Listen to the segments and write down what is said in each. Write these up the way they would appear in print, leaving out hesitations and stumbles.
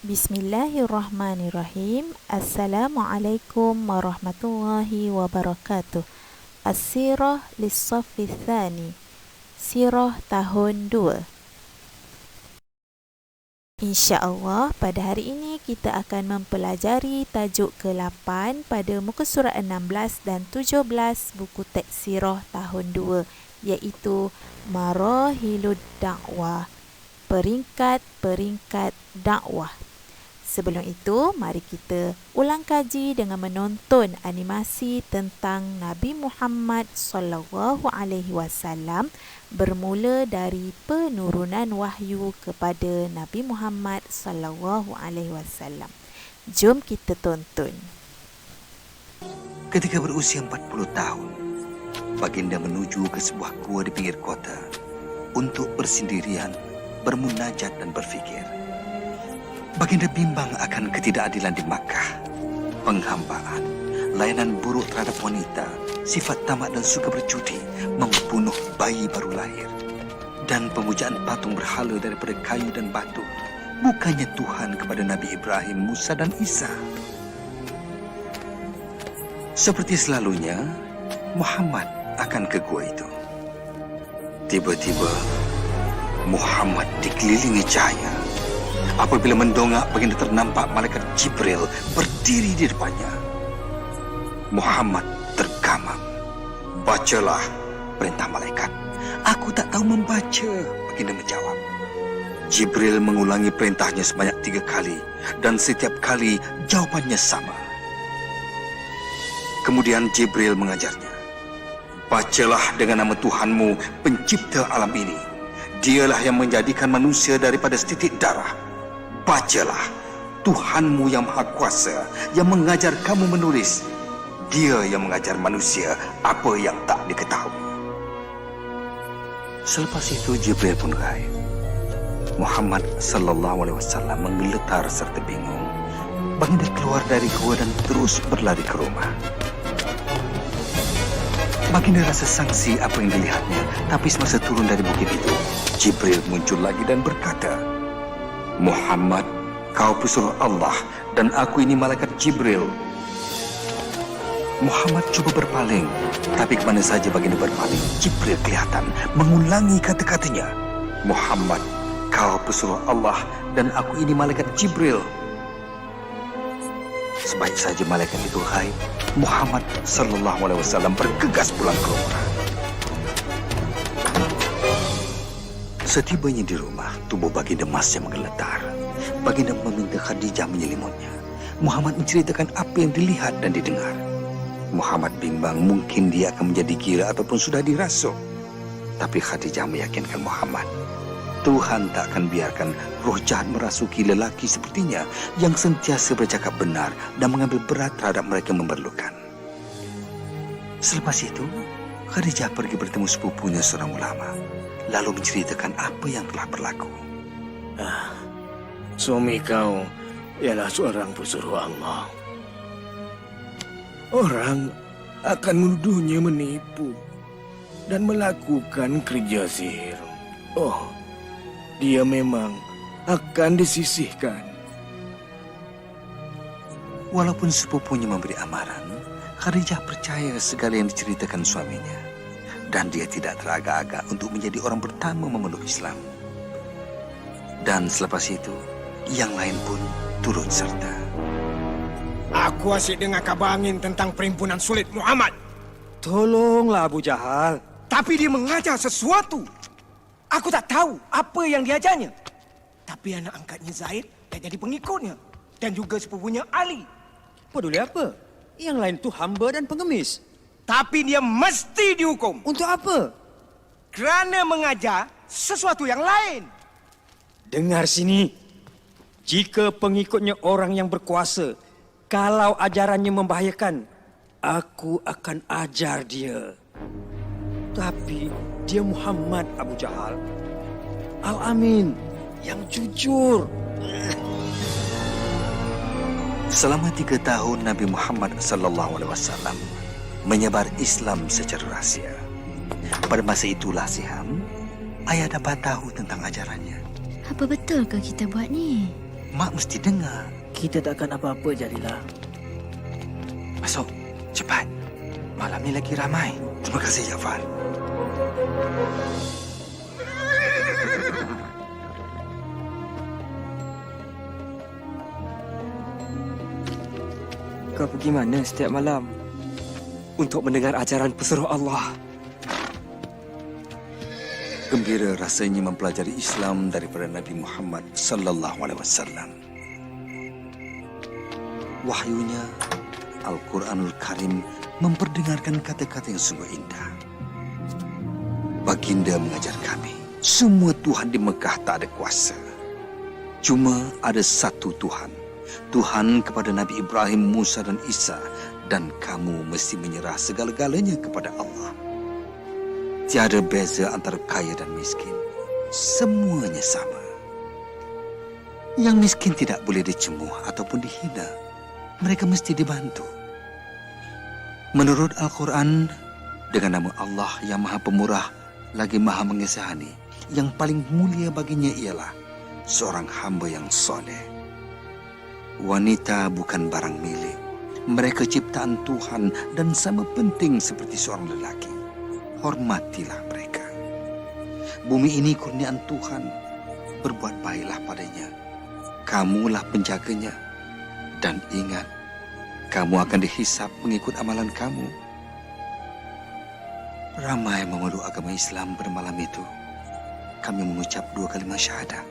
Bismillahirrahmanirrahim. Assalamualaikum warahmatullahi wabarakatuh. As-sirah lis-saffi tsani. Sirah tahun 2. InsyaAllah pada hari ini kita akan mempelajari tajuk ke-8 pada muka surat 16 dan 17 buku teks sirah tahun 2, iaitu Marahilud Da'wah, peringkat-peringkat dakwah. Sebelum itu, mari kita ulang kaji dengan menonton animasi tentang Nabi Muhammad SAW bermula dari penurunan wahyu kepada Nabi Muhammad SAW. Jom kita tonton. Ketika berusia 40 tahun, baginda menuju ke sebuah gua di pinggir kota untuk bersendirian, bermunajat dan berfikir. Baginda bimbang akan ketidakadilan di Makkah, penghambaan, layanan buruk terhadap wanita, sifat tamak dan suka berjudi, membunuh bayi baru lahir, dan pemujaan patung berhala daripada kayu dan batu. Bukannya Tuhan kepada Nabi Ibrahim, Musa dan Isa. Seperti selalunya, Muhammad akan ke gua itu. Tiba-tiba, Muhammad dikelilingi cahaya. Apabila mendongak, baginda ternampak malaikat Jibril berdiri di depannya. Muhammad tergamam. "Bacalah," perintah malaikat. "Aku tak tahu membaca," baginda menjawab. Jibril mengulangi perintahnya sebanyak 3 kali, dan setiap kali jawabannya sama. Kemudian Jibril mengajarnya, "Bacalah dengan nama Tuhanmu, pencipta alam ini. Dialah yang menjadikan manusia daripada setitik darah. Bacalah, Tuhanmu yang Maha Kuasa, yang mengajar kamu menulis. Dia yang mengajar manusia apa yang tak diketahui." Selepas itu Jibril pun gaib. Muhammad SAW menggeletar serta bingung. Baginda keluar dari gua dan terus berlari ke rumah. Baginda rasa sangsi apa yang dilihatnya, tapi semasa turun dari bukit itu, Jibril muncul lagi dan berkata, "Muhammad, kau pesuruh Allah dan aku ini malaikat Jibril." Muhammad cuba berpaling, tapi kemana saja baginda berpaling, Jibril kelihatan mengulangi kata-katanya. "Muhammad, kau pesuruh Allah dan aku ini malaikat Jibril." Sebaik saja malaikat itu gaib, Muhammad SAW bergegas pulang ke rumah. Setibanya di rumah, tubuh baginda masih menggeletar. Baginda meminta Khadijah menyelimutnya. Muhammad menceritakan apa yang dilihat dan didengar. Muhammad bimbang mungkin dia akan menjadi gila ataupun sudah dirasuk. Tapi Khadijah meyakinkan Muhammad, Tuhan tak akan biarkan roh jahat merasuki lelaki sepertinya yang sentiasa bercakap benar dan mengambil berat terhadap mereka yang memerlukan. Selepas itu, Khadijah pergi bertemu sepupunya seorang ulama, lalu menceritakan apa yang telah berlaku. Suami kau ialah seorang pesuruh Allah. Orang akan menuduhnya menipu dan melakukan kerja sihir. Oh, dia memang akan disisihkan. Walaupun sepupunya memberi amaran, Khadijah percaya segala yang diceritakan suaminya. Dan dia tidak teragak-agak untuk menjadi orang pertama memeluk Islam. Dan selepas itu, yang lain pun turut serta. Aku asyik dengar kabar angin tentang perhimpunan sulit Muhammad. Tolonglah Abu Jahal. Tapi dia mengajar sesuatu. Aku tak tahu apa yang diajarnya. Tapi anak angkatnya Zaid dah jadi pengikutnya. Dan juga sepupunya Ali. Peduli apa? Yang lain tu hamba dan pengemis. Tapi dia mesti dihukum. Untuk apa? Kerana mengajar sesuatu yang lain. Dengar sini. Jika pengikutnya orang yang berkuasa, kalau ajarannya membahayakan, aku akan ajar dia. Tapi dia Muhammad Abu Jahal. Al-Amin, yang jujur. Selama 3 tahun Nabi Muhammad SAW menyebar Islam secara rahsia. Pada masa itulah Siham, ayah dapat tahu tentang ajarannya. Apa betul ke kita buat ni? Mak mesti dengar. Kita takkan apa-apa, Jadilah. Masuk, cepat. Malam ni lagi ramai. Terima kasih, Jafar. Kau pergi mana setiap malam untuk mendengar ajaran pesuruh Allah? Gembira rasanya mempelajari Islam daripada Nabi Muhammad sallallahu alaihi wasallam. Wahyunya, Al-Quranul Karim memperdengarkan kata-kata yang sungguh indah. Baginda mengajar kami, semua Tuhan di Mekah tak ada kuasa. Cuma ada satu Tuhan. Tuhan kepada Nabi Ibrahim, Musa dan Isa, dan kamu mesti menyerah segala-galanya kepada Allah. Tiada beza antara kaya dan miskin. Semuanya sama. Yang miskin tidak boleh dicemuh ataupun dihina. Mereka mesti dibantu. Menurut Al-Quran, dengan nama Allah yang Maha Pemurah lagi Maha Mengasihani, yang paling mulia baginya ialah seorang hamba yang soleh. Wanita bukan barang milik. Mereka ciptaan Tuhan dan sama penting seperti seorang lelaki. Hormatilah mereka. Bumi ini kurniaan Tuhan. Berbuat baiklah padanya. Kamulah penjaganya. Dan ingat, kamu akan dihisap mengikut amalan kamu. Ramai memeluk agama Islam pada malam itu. Kami mengucap 2 kalimat syahadah.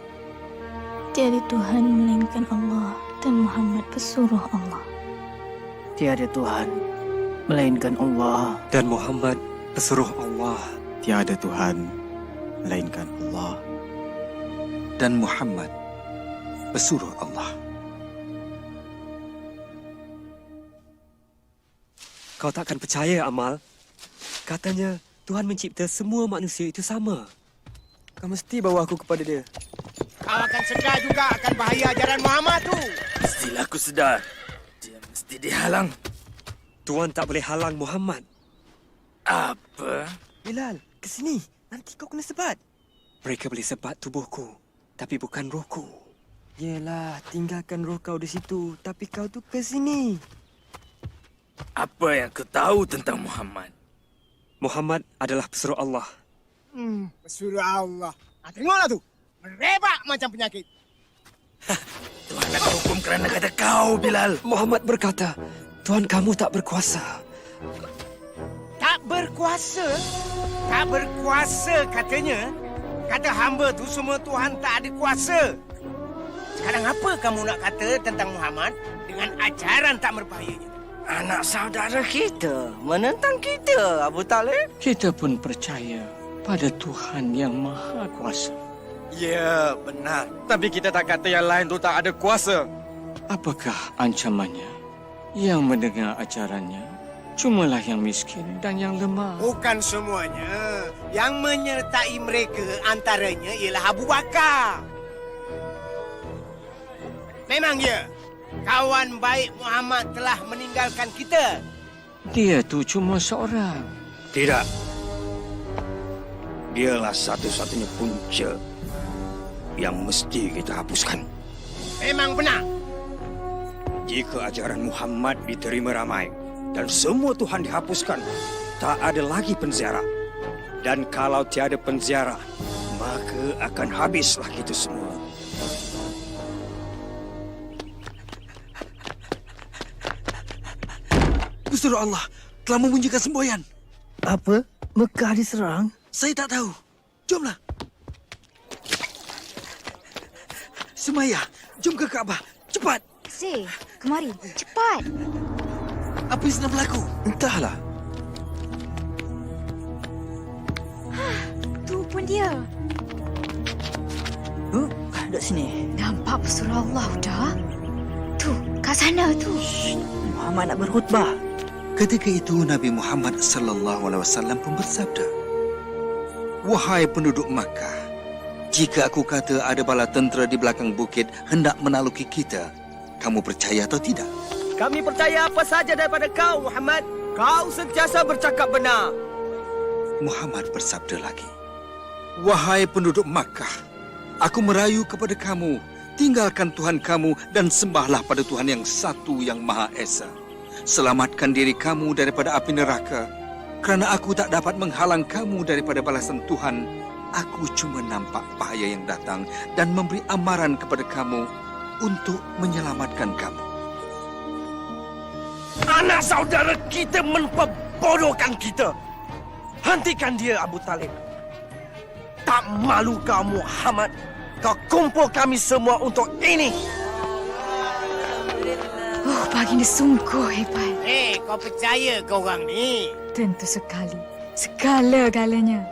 Tiada Tuhan melainkan Allah dan Muhammad pesuruh Allah. Tiada Tuhan melainkan Allah. Dan Muhammad pesuruh Allah. Tiada Tuhan melainkan Allah. Dan Muhammad pesuruh Allah. Kau takkan percaya, Amal. Katanya Tuhan mencipta semua manusia itu sama. Kau mesti bawa aku kepada dia. Kau akan sedar juga akan bahaya ajaran Muhammad tu. Mestilah aku sedar. Dia mesti dihalang. Tuan tak boleh halang Muhammad. Apa? Bilal, ke sini. Nanti kau kena sebat. Mereka boleh sebat tubuhku, tapi bukan rohku. Yelah, tinggalkan roh kau di situ, tapi kau tu ke sini. Apa yang kau tahu tentang Muhammad? Muhammad adalah pesuruh Allah. Pesuruh Allah. Tengoklah tu. Merebak macam penyakit. Tuhan akan hukum kerana kata kau, Bilal. Muhammad berkata, Tuhan kamu tak berkuasa. Tak berkuasa? Tak berkuasa katanya. Kata hamba tu semua Tuhan tak ada kuasa. Sekarang apa kamu nak kata tentang Muhammad dengan ajaran tak berbahayanya? Anak saudara kita menentang kita, Abu Talib. Kita pun percaya pada Tuhan yang Maha Kuasa. Ya, benar. Tapi kita tak kata yang lain tu tak ada kuasa. Apakah ancamannya? Yang mendengar ajarannya cumalah yang miskin dan yang lemah. Bukan semuanya. Yang menyertai mereka antaranya ialah Abu Bakar. Memang ya, kawan baik Muhammad telah meninggalkan kita. Dia tu cuma seorang. Tidak. Dialah satu-satunya punca yang mesti kita hapuskan. Memang benar. Jika ajaran Muhammad diterima ramai dan semua Tuhan dihapuskan, tak ada lagi penziarah. Dan kalau tiada penziarah, maka akan habislah kita semua. Pesuruh Allah telah memunculkan semboyan. Apa? Mekah diserang? Saya tak tahu. Jomlah. Sumayyah, jom ke Kaabah. Cepat. Zee, kemari. Cepat. Apa yang sedang berlaku? Entahlah. Tu pun dia. Duduk sini. Nampak pesuruh Allah dah. Tu, kat sana tu. Muhammad nak berkhutbah. Ketika itu Nabi Muhammad sallallahu alaihi wasallam pun bersabda, "Wahai penduduk Makkah, jika aku kata ada bala tentera di belakang bukit hendak menaluki kita, kamu percaya atau tidak?" Kami percaya apa saja daripada kau, Muhammad. Kau sentiasa bercakap benar. Muhammad bersabda lagi, "Wahai penduduk Makkah, aku merayu kepada kamu Tinggalkan Tuhan kamu dan sembahlah pada Tuhan yang satu yang Maha Esa. Selamatkan diri kamu daripada api neraka. Kerana aku tak dapat menghalang kamu daripada balasan Tuhan, aku cuma nampak bahaya yang datang dan memberi amaran kepada kamu untuk menyelamatkan kamu. Anak saudara kita memperbodohkan kita. Hentikan dia, Abu Talib. Tak malu kau, Muhammad? Kau kumpul kami semua untuk ini. Oh, baginda sungguh hebat. Kau percaya ke orang ni? Tentu sekali. Segala-galanya.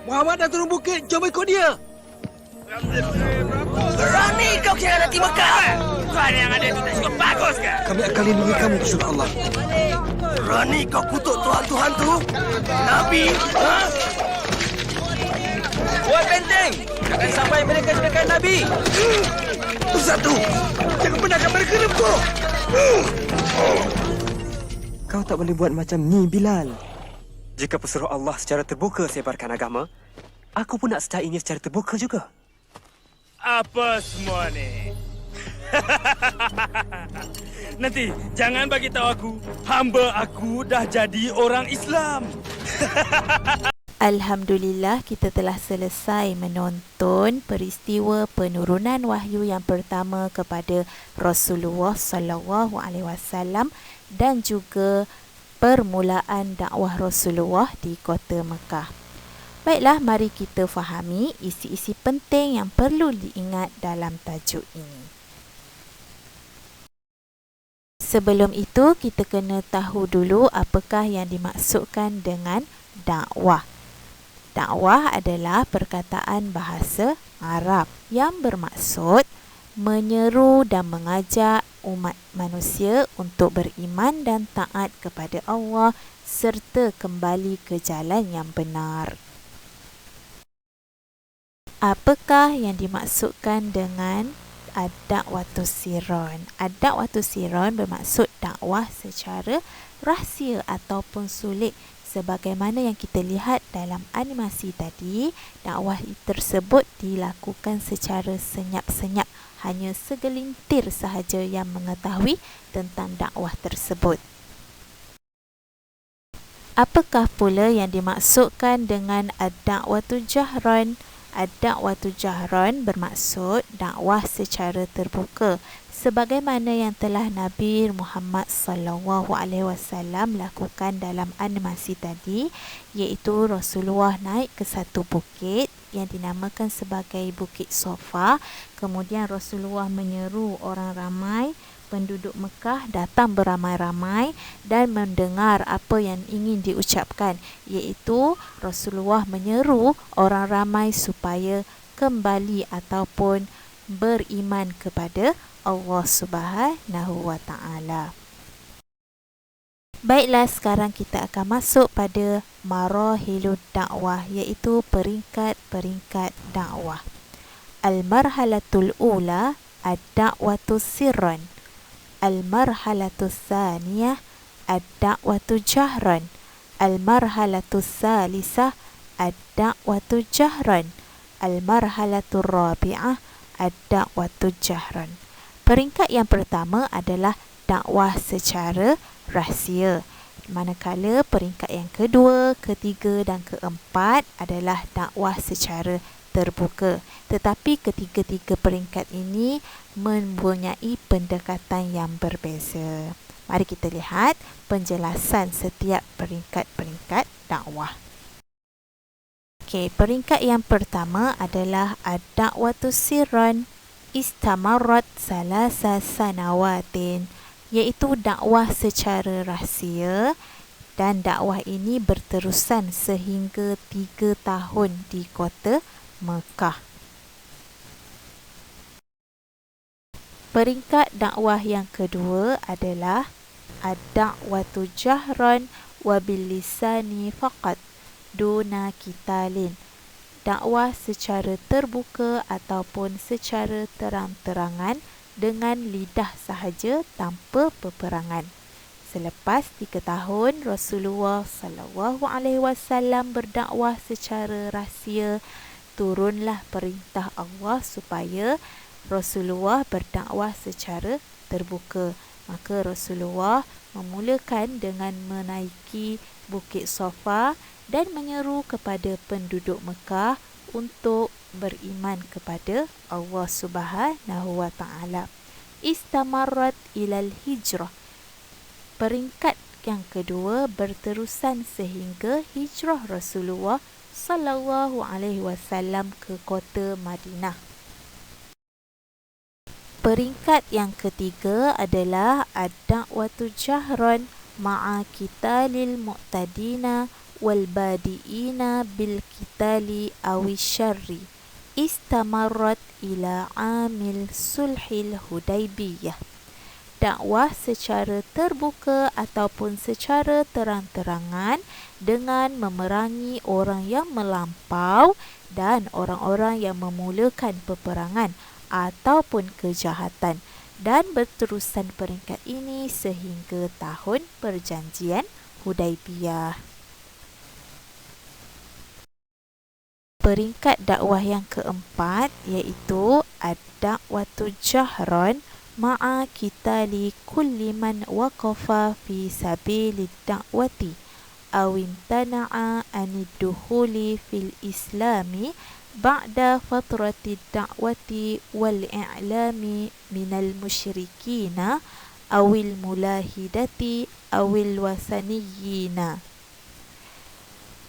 Muhammad dah turun bukit. Jom ikut dia. Berani kau kira nanti Mekah? Tuhan yang ada itu tak cukup bagus ke? Kami akan lindungi kamu, Rasul Allah. Berani kau kutuk Tuhan-Tuhan tu? Nabi? Buat benteng! Jangan sampai mereka dekat Nabi! Bersatu! Jangan benarkan mereka rempuh! Kau tak boleh buat macam ni, Bilal. Jika pesuruh Allah secara terbuka sebarkan agama, aku pun nak sertainya secara terbuka juga. Apa semua ni? Nanti jangan bagi tahu aku, hamba aku dah jadi orang Islam. Alhamdulillah, kita telah selesai menonton peristiwa penurunan wahyu yang pertama kepada Rasulullah sallallahu alaihi wasallam dan juga permulaan dakwah Rasulullah di kota Mekah. Baiklah, mari kita fahami isi-isi penting yang perlu diingat dalam tajuk ini. Sebelum itu, kita kena tahu dulu apakah yang dimaksudkan dengan dakwah. Dakwah adalah perkataan bahasa Arab yang bermaksud menyeru dan mengajak umat manusia untuk beriman dan taat kepada Allah serta kembali ke jalan yang benar. Apakah yang dimaksudkan dengan ad-da'watus sirron? Ad-da'watus sirron bermaksud dakwah secara rahsia ataupun sulit. Sebagaimana yang kita lihat dalam animasi tadi, dakwah tersebut dilakukan secara senyap-senyap. Hanya segelintir sahaja yang mengetahui tentang dakwah tersebut. Apakah pula yang dimaksudkan dengan ad-da'watu jahran? Ad-da'watu jahran bermaksud dakwah secara terbuka. Sebagaimana yang telah Nabi Muhammad sallallahu alaihi wasallam lakukan dalam animasi tadi, iaitu Rasulullah naik ke satu bukit yang dinamakan sebagai Bukit Sofa. Kemudian Rasulullah menyeru orang ramai, penduduk Mekah datang beramai-ramai dan mendengar apa yang ingin diucapkan, iaitu Rasulullah menyeru orang ramai supaya kembali ataupun beriman kepada Allah Subhanahu wa Ta'ala. Baiklah, sekarang kita akan masuk pada marahilud dakwah, iaitu peringkat-peringkat dakwah. Al-marhalatul ula ad-da'watu sirran. Al-marhalatul thaniyah ad-da'watu jahran. Al-marhalatul thalithah ad-da'watu jahran. Al-marhalatul rabi'ah ad-da'watu jahran. Peringkat yang pertama adalah dakwah secara rahsia. Manakala peringkat yang kedua, ketiga dan keempat adalah dakwah secara terbuka. Tetapi ketiga-tiga peringkat ini mempunyai pendekatan yang berbeza. Mari kita lihat penjelasan setiap peringkat-peringkat dakwah. Okey, peringkat yang pertama adalah ad-da'watu sirran istamarrat salasa sanawatin, iaitu dakwah secara rahsia, dan dakwah ini berterusan sehingga 3 tahun di kota Mekah. Peringkat dakwah yang kedua adalah ad-da'watu jahran wa bil lisani faqat duna kitalin, dakwah secara terbuka ataupun secara terang-terangan dengan lidah sahaja tanpa peperangan. Selepas 3 tahun Rasulullah sallallahu alaihi wasallam berdakwah secara rahsia, turunlah perintah Allah supaya Rasulullah berdakwah secara terbuka. Maka Rasulullah memulakan dengan menaiki Bukit Safa dan menyeru kepada penduduk Mekah untuk beriman kepada Allah Subhanahu wa taala. Istamarrat ilal hijrah. Peringkat yang kedua berterusan sehingga hijrah Rasulullah sallallahu alaihi wasallam ke kota Madinah. Peringkat yang ketiga adalah ad-da'watu jahran ma'a qitalil mu'tadina wal badiina bil qitali awi syarri. Istamarrat ila amil sulhil Hudaybiyah. Dakwah secara terbuka ataupun secara terang-terangan dengan memerangi orang yang melampau dan orang-orang yang memulakan peperangan ataupun kejahatan, dan berterusan peringkat ini sehingga tahun perjanjian Hudaybiyah. Peringkat dakwah yang keempat iaitu ad-da'watu jahran ma'a qitali kulli man waqafa fi sabilid da'wati aw imtana'a anid dukhuli fil islami ba'da fatrati da'wati wal i'lami minal musyrikina awil mulahidati awil wasaniyina.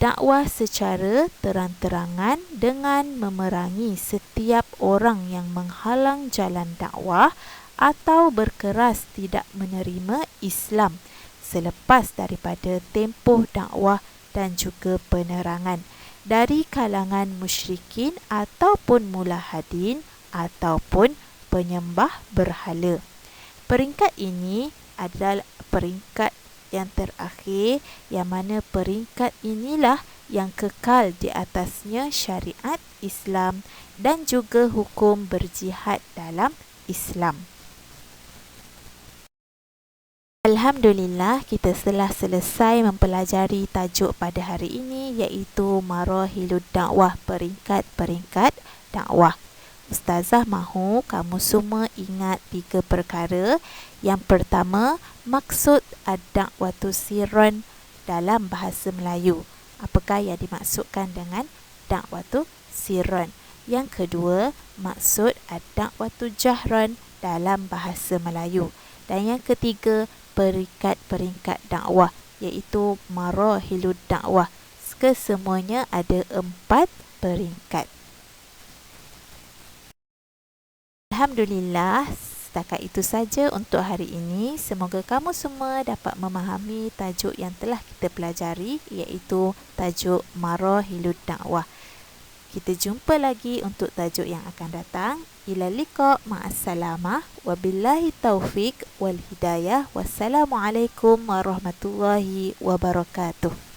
Dakwah secara terang-terangan dengan memerangi setiap orang yang menghalang jalan dakwah atau berkeras tidak menerima Islam selepas daripada tempoh dakwah dan juga penerangan dari kalangan musyrikin ataupun mulahadin ataupun penyembah berhala. Peringkat ini adalah peringkat yang terakhir, yang mana peringkat inilah yang kekal di atasnya syariat Islam dan juga hukum berjihad dalam Islam. Alhamdulillah, kita telah selesai mempelajari tajuk pada hari ini iaitu Marahilud Dakwah, peringkat-peringkat dakwah. Ustazah mahu kamu semua ingat 3 perkara. Yang pertama, maksud ad-da'watu sirran dalam bahasa Melayu. Apakah yang dimaksudkan dengan da'watu sirran? Yang kedua, maksud ad-da'watu jahran dalam bahasa Melayu. Dan yang ketiga, peringkat-peringkat dakwah iaitu marahilud dakwah. Kesemuanya ada 4 peringkat. Alhamdulillah, setakat itu saja untuk hari ini. Semoga kamu semua dapat memahami tajuk yang telah kita pelajari iaitu tajuk Marahilud Dakwah. Kita jumpa lagi untuk tajuk yang akan datang. Ila liqa, ma'assalamah, wabillahi taufiq wal hidayah. Wassalamualaikum warahmatullahi wabarakatuh.